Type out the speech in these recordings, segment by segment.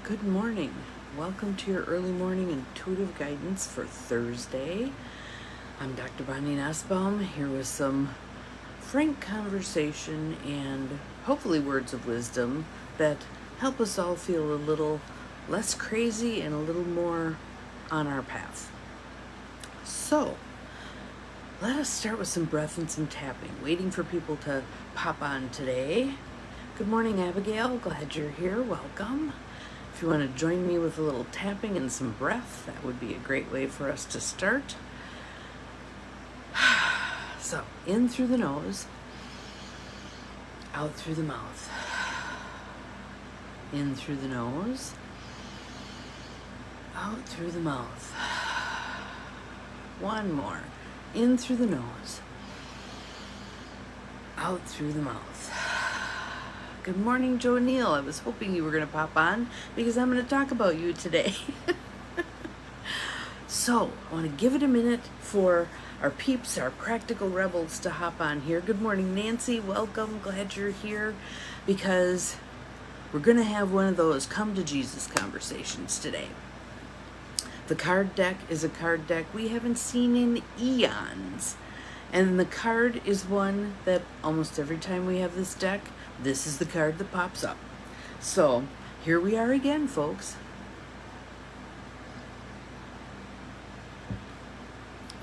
Good morning. Welcome to your early morning intuitive guidance for Thursday. I'm Dr. Bonnie Nussbaum here with some frank conversation and hopefully words of wisdom that help us all feel a little less crazy and a little more on our path. So, let us start with some breath and some tapping. Waiting for people to pop on today. Good morning, Abigail. Glad you're here. Welcome. If you want to join me with a little tapping and some breath, that would be a great way for us to start. So, in through the nose, out through the mouth. In through the nose, out through the mouth. One more. In through the nose, out through the mouth. Good morning, Joe Neal. I was hoping you were going to pop on because I'm going to talk about you today. So, I want to give it a minute for our peeps, our practical rebels to hop on here. Good morning, Nancy. Welcome. Glad you're here because we're going to have one of those come to Jesus conversations today. The card deck is a card deck we haven't seen in eons. And the card is one that almost every time we have this deck, this is the card that pops up. So, here we are again, folks.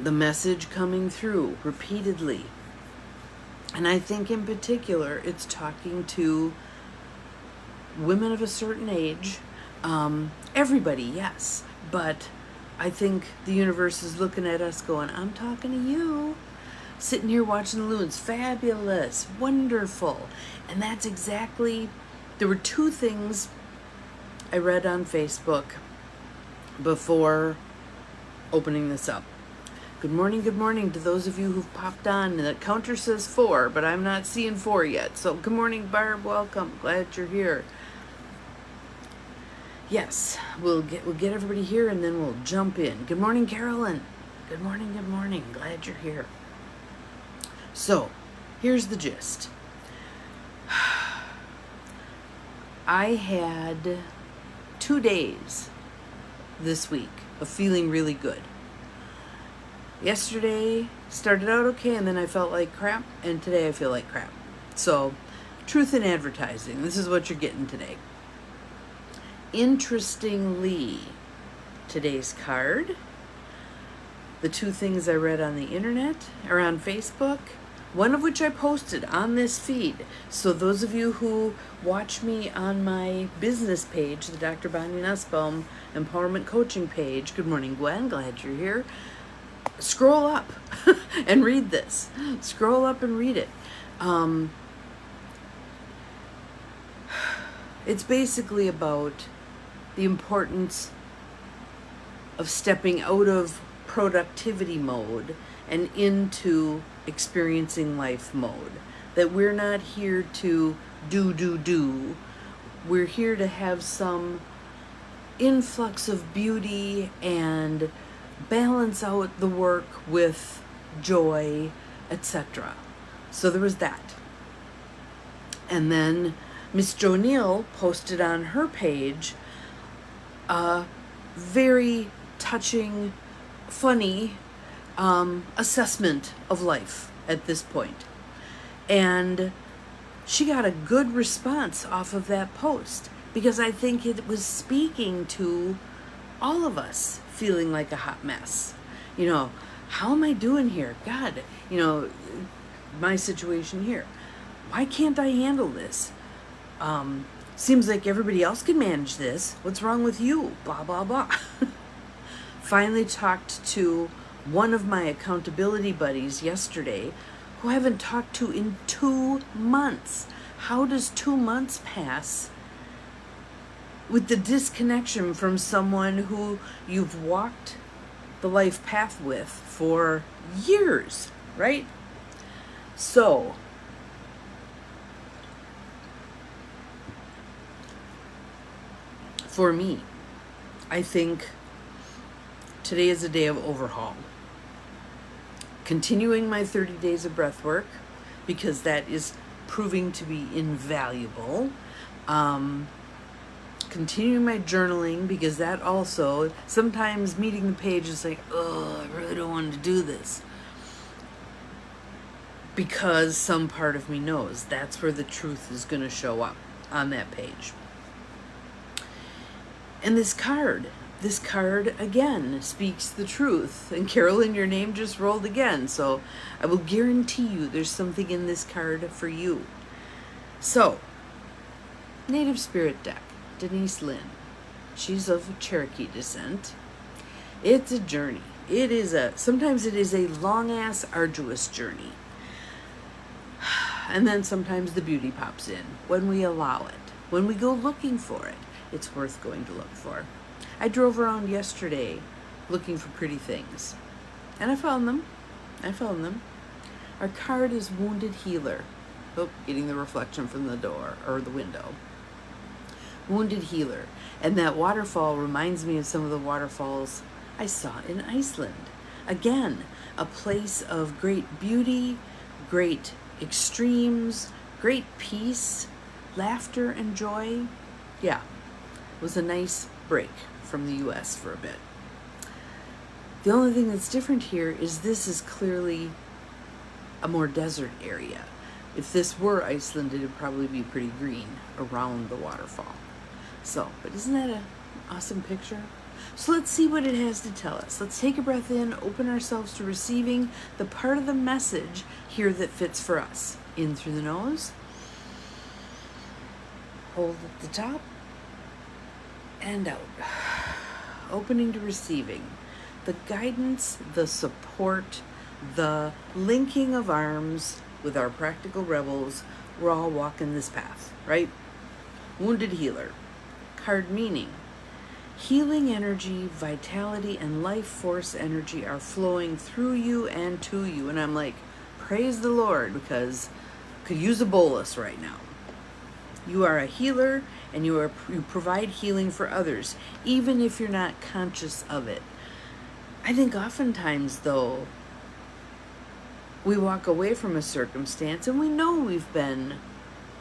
The message coming through repeatedly. And I think in particular, it's talking to women of a certain age. Everybody, yes. But I think the universe is looking at us going, I'm talking to you. Sitting here watching the loons, fabulous, wonderful. And that's exactly, there were two things I read on Facebook before opening this up. Good morning to those of you who've popped on. The counter says 4, but I'm not seeing 4 yet. So good morning, Barb, welcome, glad you're here. Yes, we'll get everybody here and then we'll jump in. Good morning, Carolyn. Good morning, glad you're here. So, here's the gist. I had 2 days this week of feeling really good. Yesterday started out okay, and then I felt like crap, and today I feel like crap. So, truth in advertising. This is what you're getting today. Interestingly, today's card, the 2 things I read on the internet or on Facebook, one of which I posted on this feed. So those of you who watch me on my business page, the Dr. Bonnie Nussbaum Empowerment Coaching page, good morning, Gwen, glad you're here. Scroll up and read this. Scroll up and read it. It's basically about the importance of stepping out of productivity mode and into experiencing life mode. That we're not here to do. We're here to have some influx of beauty and balance out the work with joy, etc. So there was that. And then Miss Jo Neal posted on her page a very touching, funny assessment of life at this point. And she got a good response off of that post because I think it was speaking to all of us feeling like a hot mess. You know, how am I doing here? God, you know, my situation here. Why can't I handle this? Seems like everybody else can manage this. What's wrong with you? Blah, blah, blah. Finally talked to one of my accountability buddies yesterday who I haven't talked to in 2 months. How does 2 months pass with the disconnection from someone who you've walked the life path with for years, right? So, for me, I think today is a day of overhaul. Continuing my 30 days of breath work, because that is proving to be invaluable. continuing my journaling, because that also, sometimes meeting the page is like, oh, I really don't want to do this. Because some part of me knows that's where the truth is going to show up on that page. And this card again speaks the truth. And Carolyn, your name just rolled again. So I will guarantee you there's something in this card for you. So, Native Spirit deck, Denise Lynn. She's of Cherokee descent. It's a journey. Sometimes it is a long-ass, arduous journey. And then sometimes the beauty pops in when we allow it. When we go looking for it, it's worth going to look for. I drove around yesterday looking for pretty things. And I found them. Our card is Wounded Healer. Oh, getting the reflection from the door or the window. Wounded Healer. And that waterfall reminds me of some of the waterfalls I saw in Iceland. Again, a place of great beauty, great extremes, great peace, laughter and joy. Yeah, it was a nice break from the US for a bit. The only thing that's different here is this is clearly a more desert area. If this were Iceland, it would probably be pretty green around the waterfall. So, but isn't that an awesome picture? So let's see what it has to tell us. Let's take a breath in, open ourselves to receiving the part of the message here that fits for us. In through the nose. Hold at the top. And out. Opening to receiving. The guidance, the support, the linking of arms with our practical rebels. We're all walking this path, right? Wounded Healer. Card meaning. Healing energy, vitality, and life force energy are flowing through you and to you. And I'm like, praise the Lord, because I could use a bolus right now. You are a healer, and you provide healing for others, even if you're not conscious of it. I think oftentimes, though, we walk away from a circumstance and we know we've been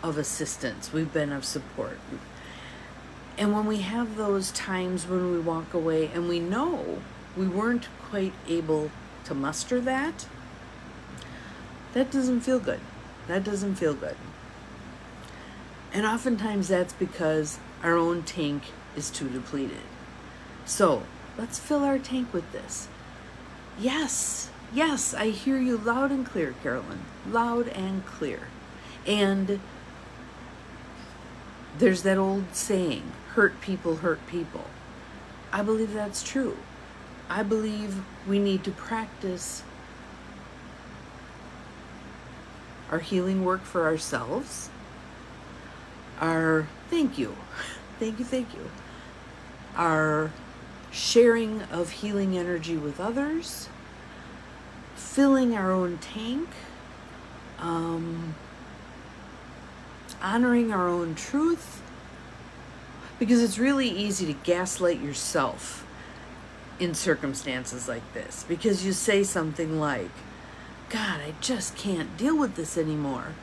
of assistance, we've been of support. And when we have those times when we walk away and we know we weren't quite able to muster that, that doesn't feel good. That doesn't feel good. And oftentimes that's because our own tank is too depleted. So let's fill our tank with this. Yes, I hear you loud and clear, Carolyn. Loud and clear. And there's that old saying, hurt people hurt people. I believe that's true. I believe we need to practice our healing work for ourselves. Thank you. Our sharing of healing energy with others, filling our own tank, honoring our own truth, because it's really easy to gaslight yourself in circumstances like this, because you say something like, God, I just can't deal with this anymore.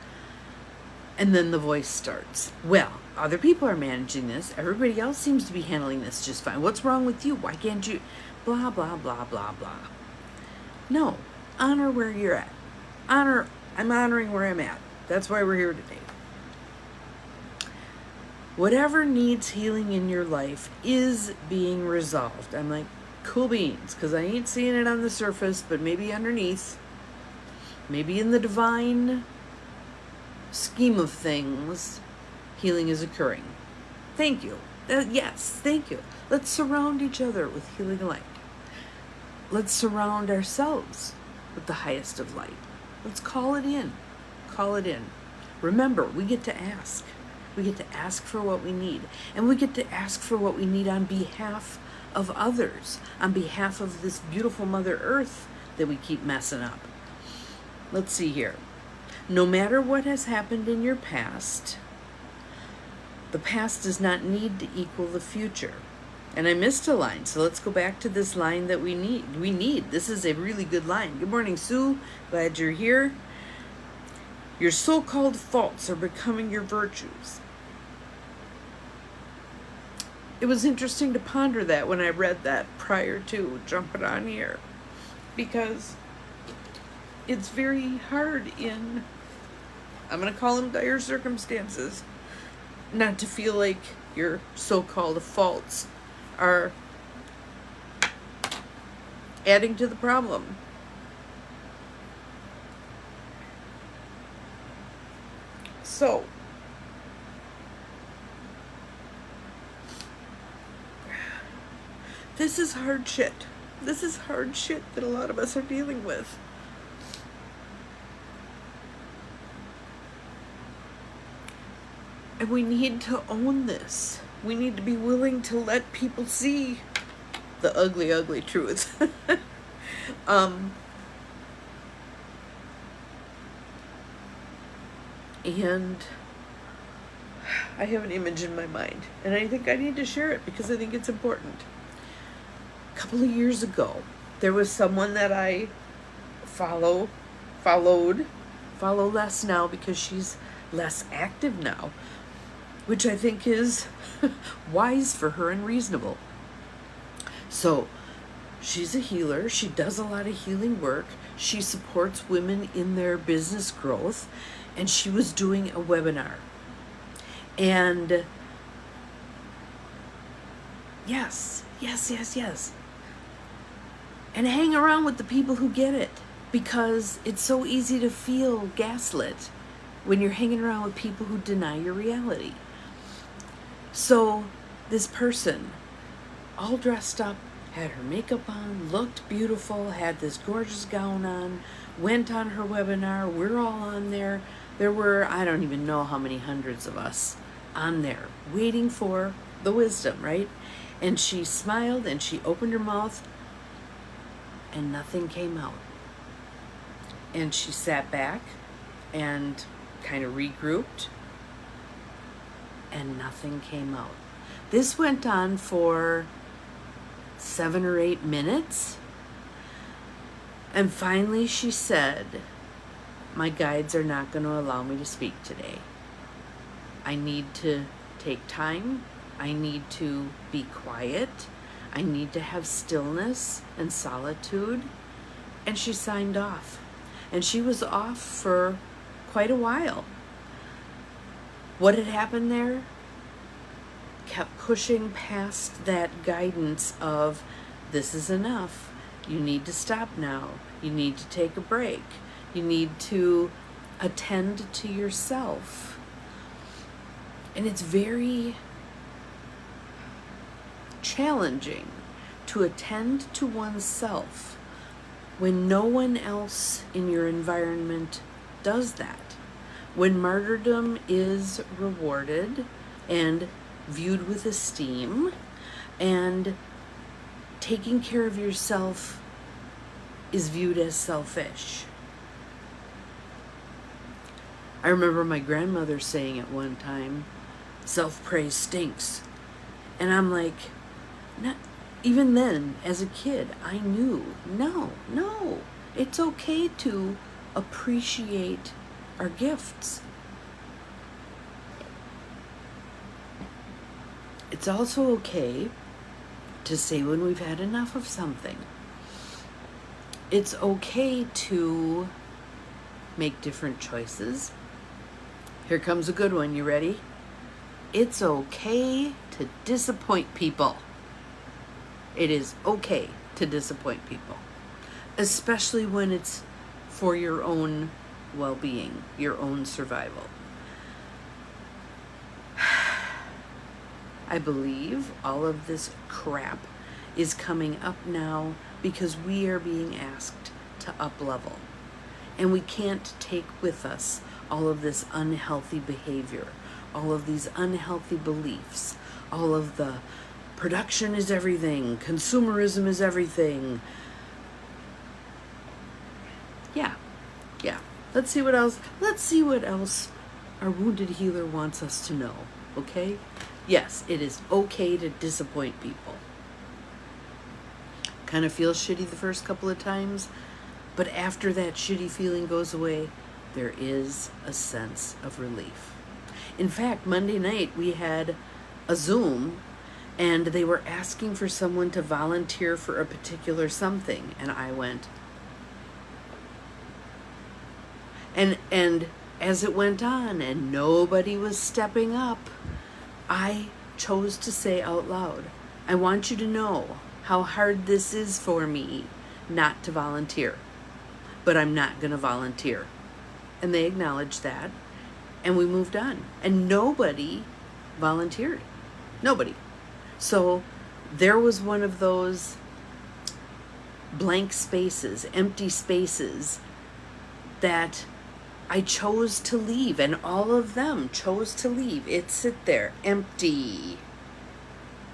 And then the voice starts. Well, other people are managing this. Everybody else seems to be handling this just fine. What's wrong with you? Why can't you? Blah, blah, blah, blah, blah. No, honor where you're at. I'm honoring where I'm at. That's why we're here today. Whatever needs healing in your life is being resolved. I'm like, cool beans, because I ain't seeing it on the surface, but maybe underneath, maybe in the divine scheme of things, healing is occurring. Thank you. Yes, thank you. Let's surround each other with healing light. Let's surround ourselves with the highest of light. Let's call it in. Call it in. Remember, we get to ask. We get to ask for what we need. And we get to ask for what we need on behalf of others, on behalf of this beautiful Mother Earth that we keep messing up. Let's see here. No matter what has happened in your past, the past does not need to equal the future. And I missed a line, so let's go back to this line that we need. This is a really good line. Good morning, Sue. Glad you're here. Your so-called faults are becoming your virtues. it was interesting to ponder that when I read that prior to jumping on here, because it's very hard in, I'm going to call them dire circumstances, not to feel like your so-called faults are adding to the problem. So, this is hard shit. This is hard shit that a lot of us are dealing with. And we need to own this. We need to be willing to let people see the ugly, ugly truth. And I have an image in my mind, and I think I need to share it because I think it's important. A couple of years ago, there was someone that I follow less now because she's less active now, which I think is wise for her and reasonable. So she's a healer. She does a lot of healing work. She supports women in their business growth, and she was doing a webinar. And yes. And hang around with the people who get it, because it's so easy to feel gaslit when you're hanging around with people who deny your reality. So this person, all dressed up, had her makeup on, looked beautiful, had this gorgeous gown on, went on her webinar. We're all on there. There were, I don't even know how many hundreds of us on there waiting for the wisdom, right? And she smiled and she opened her mouth and nothing came out. And she sat back and kind of regrouped and nothing came out. This went on for 7 or 8 minutes. And finally she said, "My guides are not going to allow me to speak today. I need to take time. I need to be quiet. I need to have stillness and solitude." And she signed off. And she was off for quite a while. What had happened there? Kept pushing past that guidance of, this is enough. You need to stop now. You need to take a break. You need to attend to yourself. And it's very challenging to attend to oneself when no one else in your environment does that. When martyrdom is rewarded and viewed with esteem, and taking care of yourself is viewed as selfish. I remember my grandmother saying at one time, "Self-praise stinks." And I'm like, not, even then, as a kid, I knew, no, it's okay to appreciate our gifts. It's also okay to say when we've had enough of something. It's okay to make different choices. Here comes a good one. You ready? It's okay to disappoint people. It is okay to disappoint people, especially when it's for your own well-being, your own survival. I believe all of this crap is coming up now because we are being asked to up-level. And we can't take with us all of this unhealthy behavior, all of these unhealthy beliefs, all of the production is everything, consumerism is everything. Yeah. Let's see what else our wounded healer wants us to know, okay? Yes, it is okay to disappoint people. Kind of feels shitty the first couple of times, but after that shitty feeling goes away, there is a sense of relief. In fact, Monday night we had a Zoom, and they were asking for someone to volunteer for a particular something, and I went. And as it went on and nobody was stepping up, I chose to say out loud, I want you to know how hard this is for me not to volunteer, but I'm not going to volunteer. And they acknowledged that, and we moved on. And nobody volunteered. Nobody. So there was one of those blank spaces, empty spaces, that I chose to leave, and all of them chose to leave. It sit there empty,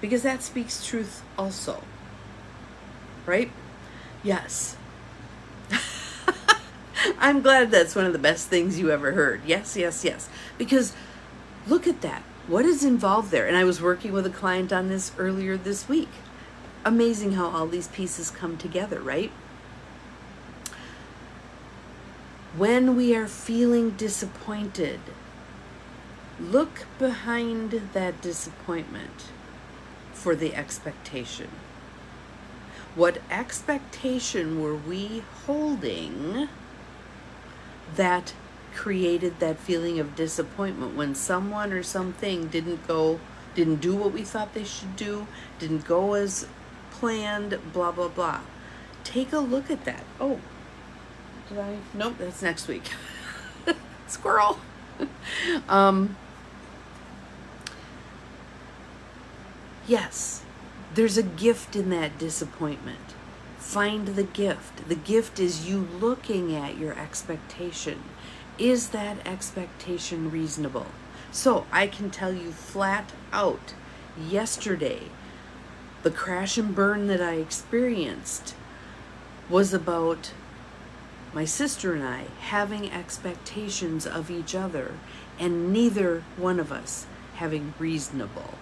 because that speaks truth also, right? Yes. I'm glad that's one of the best things you ever heard. Yes, yes, yes. Because look at that. What is involved there? And I was working with a client on this earlier this week. Amazing how all these pieces come together, right? When we are feeling disappointed, look behind that disappointment for the expectation. What expectation were we holding that created that feeling of disappointment when someone or something didn't do what we thought they should do, didn't go as planned, blah, blah, blah. Take a look at that. Oh, nope, that's next week. Squirrel. Yes, there's a gift in that disappointment. Find the gift. The gift is you looking at your expectation. Is that expectation reasonable? So I can tell you flat out, yesterday, the crash and burn that I experienced was about my sister and I having expectations of each other, and neither one of us having reasonable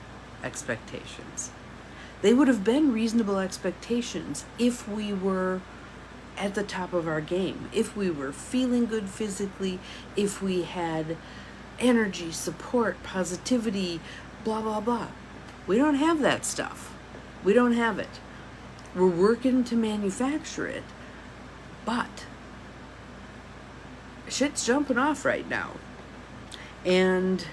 expectations. They would have been reasonable expectations if we were at the top of our game, if we were feeling good physically, if we had energy, support, positivity, blah, blah, blah. We don't have that stuff. We don't have it. We're working to manufacture it, but shit's jumping off right now. And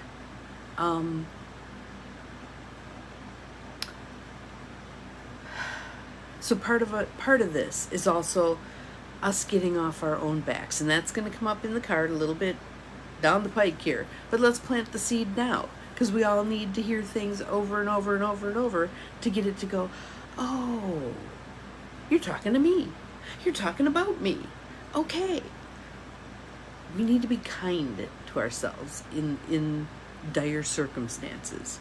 so part of this is also us getting off our own backs, and that's going to come up in the card a little bit down the pike here. But let's plant the seed now, because we all need to hear things over and over and over and over to get it to go, oh, you're talking to me. You're talking about me. Okay. We need to be kind to ourselves in dire circumstances.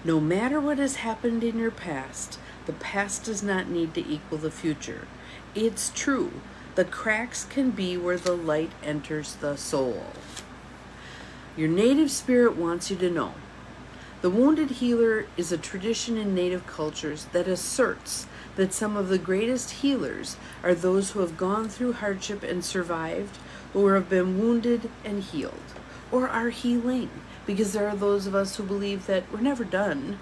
No matter what has happened in your past, the past does not need to equal the future. It's true. The cracks can be where the light enters the soul. Your native spirit wants you to know. The wounded healer is a tradition in native cultures that asserts that some of the greatest healers are those who have gone through hardship and survived, or have been wounded and healed, or are healing, because there are those of us who believe that we're never done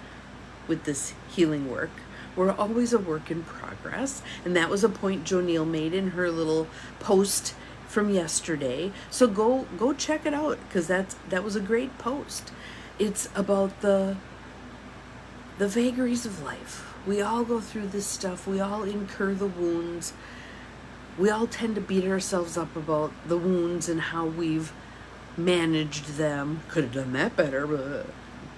with this healing work. We're always a work in progress, and that was a point Jo Neal made in her little post from yesterday. So go check it out, because that was a great post. It's about the vagaries of life. We all go through this stuff. We all incur the wounds. We all tend to beat ourselves up about the wounds and how we've managed them. Could have done that better, but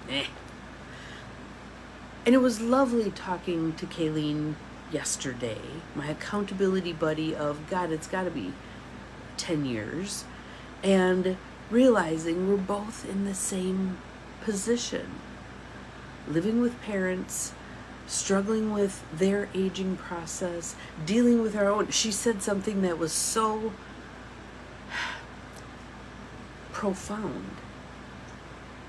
And it was lovely talking to Kayleen yesterday, my accountability buddy of, God, it's got to be 10 years, and realizing we're both in the same position, living with parents, struggling with their aging process, dealing with our own. She said something that was so profound,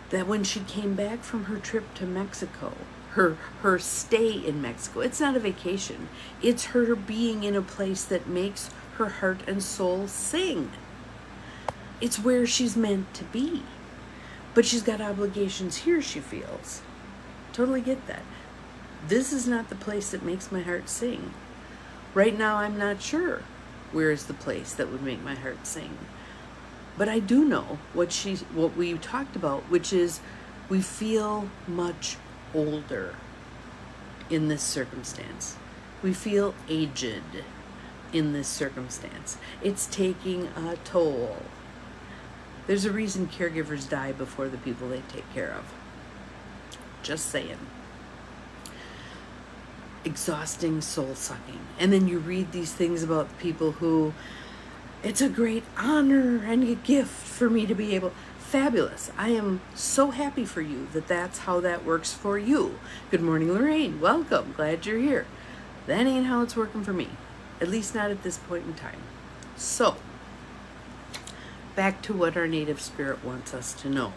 that when she came back from her trip to Mexico, her stay in Mexico, it's not a vacation, it's her being in a place that makes her heart and soul sing. It's where she's meant to be. But she's got obligations here, she feels. Totally get that. this is not the place that makes my heart sing. Right now, I'm not sure where is the place that would make my heart sing. But I do know what we talked about, which is we feel much older in this circumstance. We feel aged in this circumstance. It's taking a toll. There's a reason caregivers die before the people they take care of. Just saying. Exhausting, soul-sucking. And then you read these things about people who, it's a great honor and a gift for me to be able. Fabulous. I am so happy for you that that's how that works for you. Good morning, Lorraine. Welcome. Glad you're here. That ain't how it's working for me. At least not at this point in time. So, back to what our native spirit wants us to know.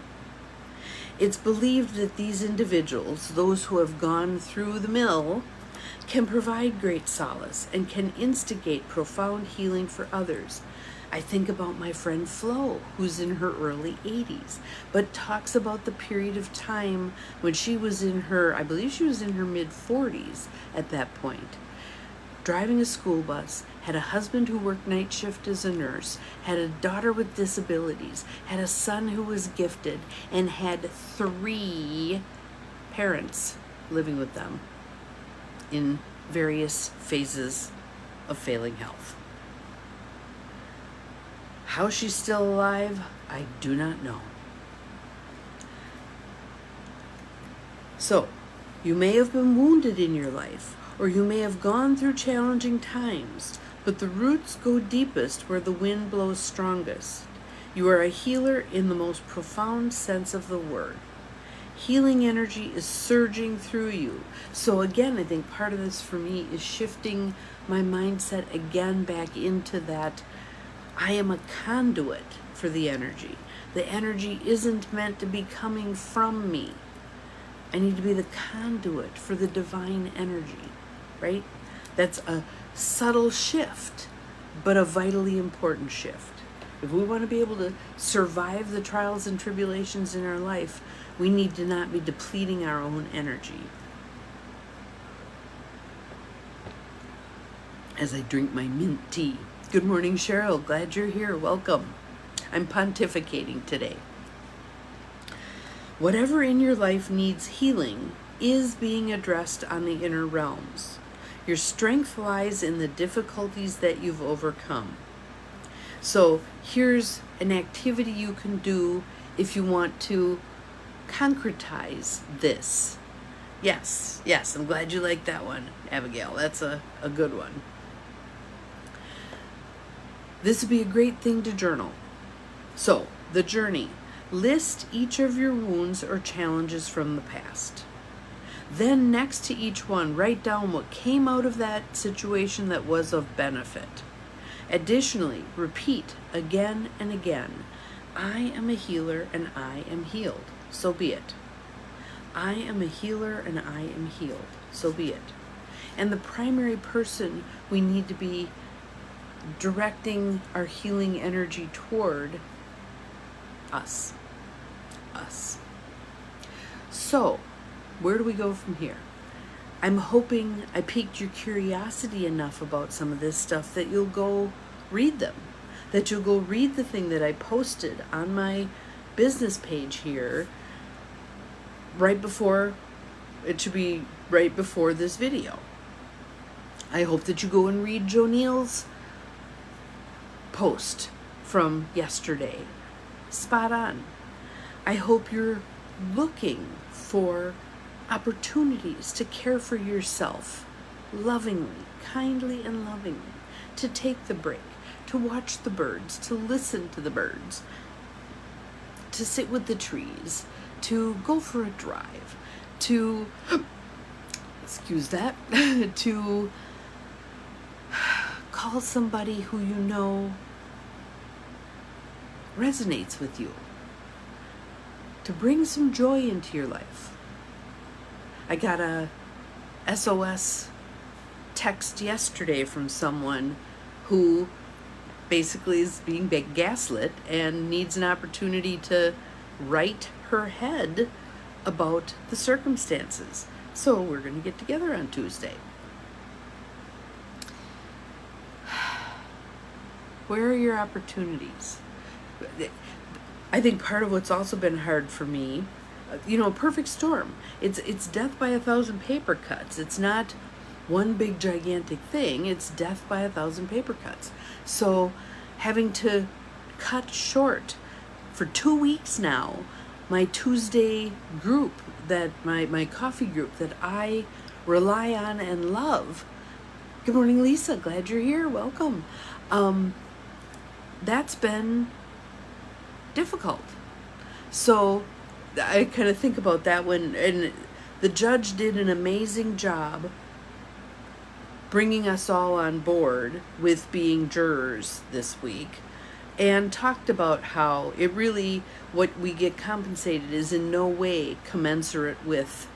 It's believed that these individuals, those who have gone through the mill, can provide great solace and can instigate profound healing for others. I think about my friend Flo, who's in her early 80s, but talks about the period of time when she was in her, I believe she was in her mid 40s at that point, driving a school bus, had a husband who worked night shift as a nurse, had a daughter with disabilities, had a son who was gifted, and had 3 parents living with them in various phases of failing health. How she's still alive, I do not know. So, you may have been wounded in your life, or you may have gone through challenging times, but the roots go deepest where the wind blows strongest. You are a healer in the most profound sense of the word. Healing energy is surging through you. So again, I think part of this for me is shifting my mindset again back into that I am a conduit for the energy. The energy isn't meant to be coming from me. I need to be the conduit for the divine energy, right? That's a subtle shift, but a vitally important shift. If we want to be able to survive the trials and tribulations in our life, we need to not be depleting our own energy. As I drink my mint tea. Good morning, Cheryl. Glad you're here. Welcome. I'm pontificating today. Whatever in your life needs healing is being addressed on the inner realms. Your strength lies in the difficulties that you've overcome. So here's an activity you can do if you want to concretize this. Yes, I'm glad you like that one, Abigail. That's a good one. This would be a great thing to journal. So, the journey. List each of your wounds or challenges from the past. Then next to each one, write down what came out of that situation that was of benefit. Additionally, repeat again and again, I am a healer and I am healed. So be it. I am a healer and I am healed. So be it. And the primary person we need to be directing our healing energy toward, us. So, where do we go from here? I'm hoping I piqued your curiosity enough about some of this stuff that you'll go read them. That you'll go read the thing that I posted on my business page here right before, it should be right before this video. I hope that you go and read Jonil's post from yesterday. Spot on. I hope you're looking for opportunities to care for yourself lovingly, kindly and lovingly, to take the break, to watch the birds, to listen to the birds, to sit with the trees, to go for a drive, to, excuse that, to call somebody who you know resonates with you, to bring some joy into your life. I got a SOS text yesterday from someone who basically is being gaslit and needs an opportunity to right her head about the circumstances. So we're going to get together on Tuesday. Where are your opportunities? I think part of what's also been hard for me, a perfect storm. It's death by 1,000 paper cuts. It's not one big gigantic thing. It's death by 1,000 paper cuts. So having to cut short for 2 weeks now my Tuesday group, that my coffee group that I rely on and love. Good morning, Lisa. Glad you're here. Welcome. That's been difficult. So I kind of think about that and the judge did an amazing job bringing us all on board with being jurors this week, and talked about how it really, what we get compensated is in no way commensurate with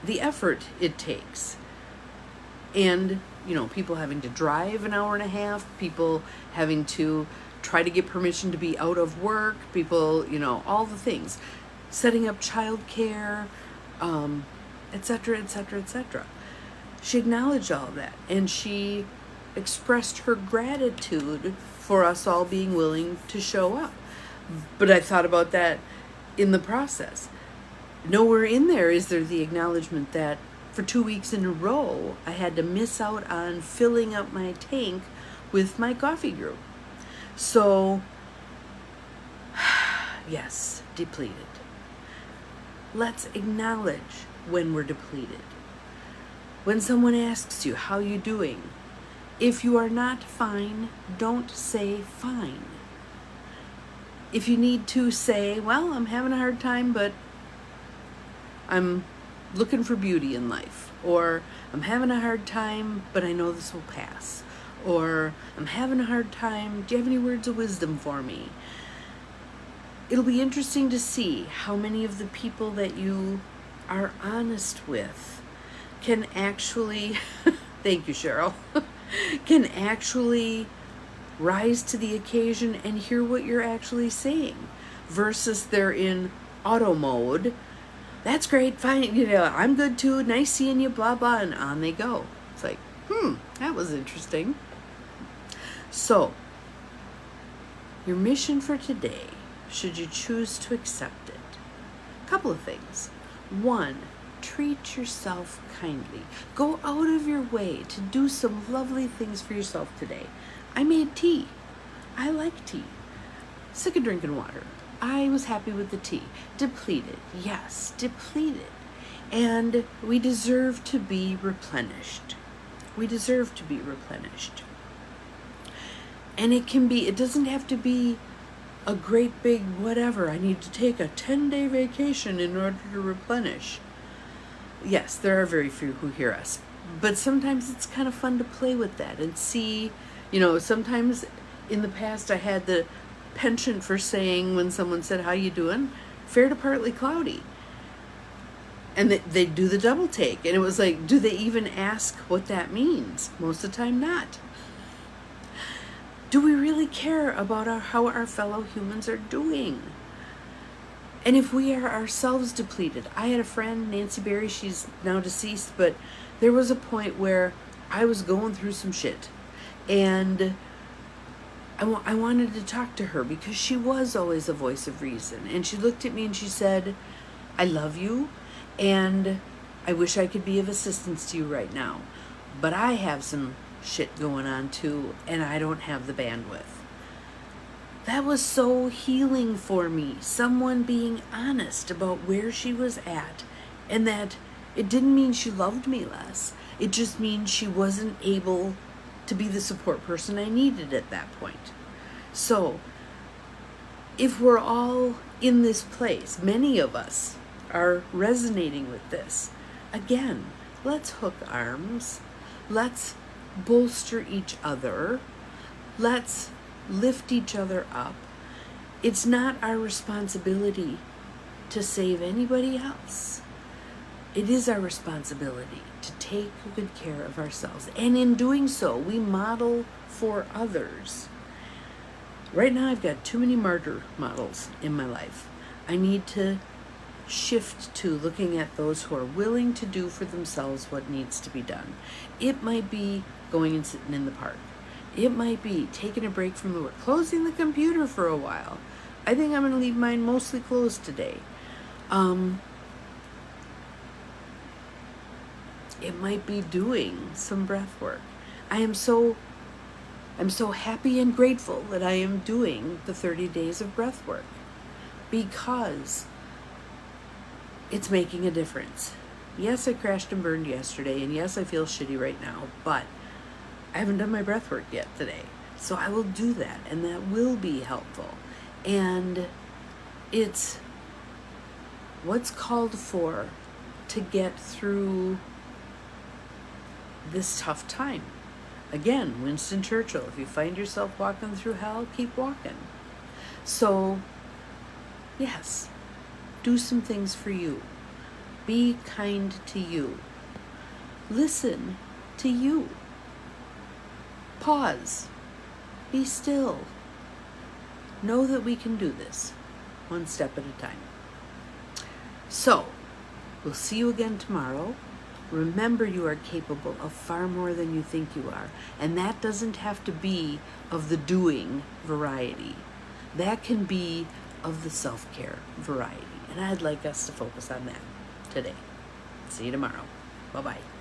the effort it takes. And, people having to drive an hour and a half, people having to try to get permission to be out of work, people, all the things, setting up childcare, etc., etc., etc. She acknowledged all of that, and she expressed her gratitude for us all being willing to show up. But I thought about that in the process. Nowhere in there is there the acknowledgement that for 2 weeks in a row, I had to miss out on filling up my tank with my coffee group. So, yes, depleted. Let's acknowledge when we're depleted. When someone asks you, how you doing? If you are not fine, don't say fine. If you need to say, well, I'm having a hard time, but I'm looking for beauty in life. Or I'm having a hard time, but I know this will pass. Or I'm having a hard time, do you have any words of wisdom for me? It'll be interesting to see how many of the people that you are honest with can actually, thank you, Cheryl, can actually rise to the occasion and hear what you're actually saying, versus they're in auto mode. That's great, fine, I'm good too, nice seeing you, blah, blah, and on they go. It's like, that was interesting. So, your mission for today, should you choose to accept it, a couple of things. One, treat yourself kindly. Go out of your way to do some lovely things for yourself today. I made tea. I like tea. Sick of drinking water. I was happy with the tea. Depleted. Yes, depleted. And we deserve to be replenished. We deserve to be replenished. And it doesn't have to be a great big whatever. I need to take a 10-day vacation in order to replenish. Yes, there are very few who hear us. But sometimes it's kind of fun to play with that and see, sometimes in the past I had the penchant for saying, when someone said, how you doing? Fair to partly cloudy. And they'd do the double take. And it was like, do they even ask what that means? Most of the time, not. Do we really care about how our fellow humans are doing? And if we are ourselves depleted, I had a friend, Nancy Berry, she's now deceased, but there was a point where I was going through some shit. And I wanted to talk to her because she was always a voice of reason. And she looked at me and she said, I love you, and I wish I could be of assistance to you right now. But I have some shit going on too, and I don't have the bandwidth. That was so healing for me. Someone being honest about where she was at, and that it didn't mean she loved me less. It just means she wasn't able to be the support person I needed at that point. So, if we're all in this place, many of us are resonating with this. Again, let's hook arms. Let's bolster each other. Let's lift each other up. It's not our responsibility to save anybody else. It is our responsibility to take good care of ourselves. And in doing so, we model for others. Right now, I've got too many martyr models in my life. I need to shift to looking at those who are willing to do for themselves what needs to be done. It might be going and sitting in the park. It might be taking a break from the work, closing the computer for a while. I think I'm going to leave mine mostly closed today. It might be doing some breath work. I'm so happy and grateful that I am doing the 30 days of breath work, because it's making a difference. Yes, I crashed and burned yesterday, and yes, I feel shitty right now, but I haven't done my breath work yet today. So I will do that, and that will be helpful. And it's what's called for to get through this tough time. Again, Winston Churchill, if you find yourself walking through hell, keep walking. So, yes, do some things for you. Be kind to you. Listen to you. Pause. Be still. Know that we can do this one step at a time. So, we'll see you again tomorrow. Remember, you are capable of far more than you think you are. And that doesn't have to be of the doing variety. That can be of the self-care variety. And I'd like us to focus on that today. See you tomorrow. Bye-bye.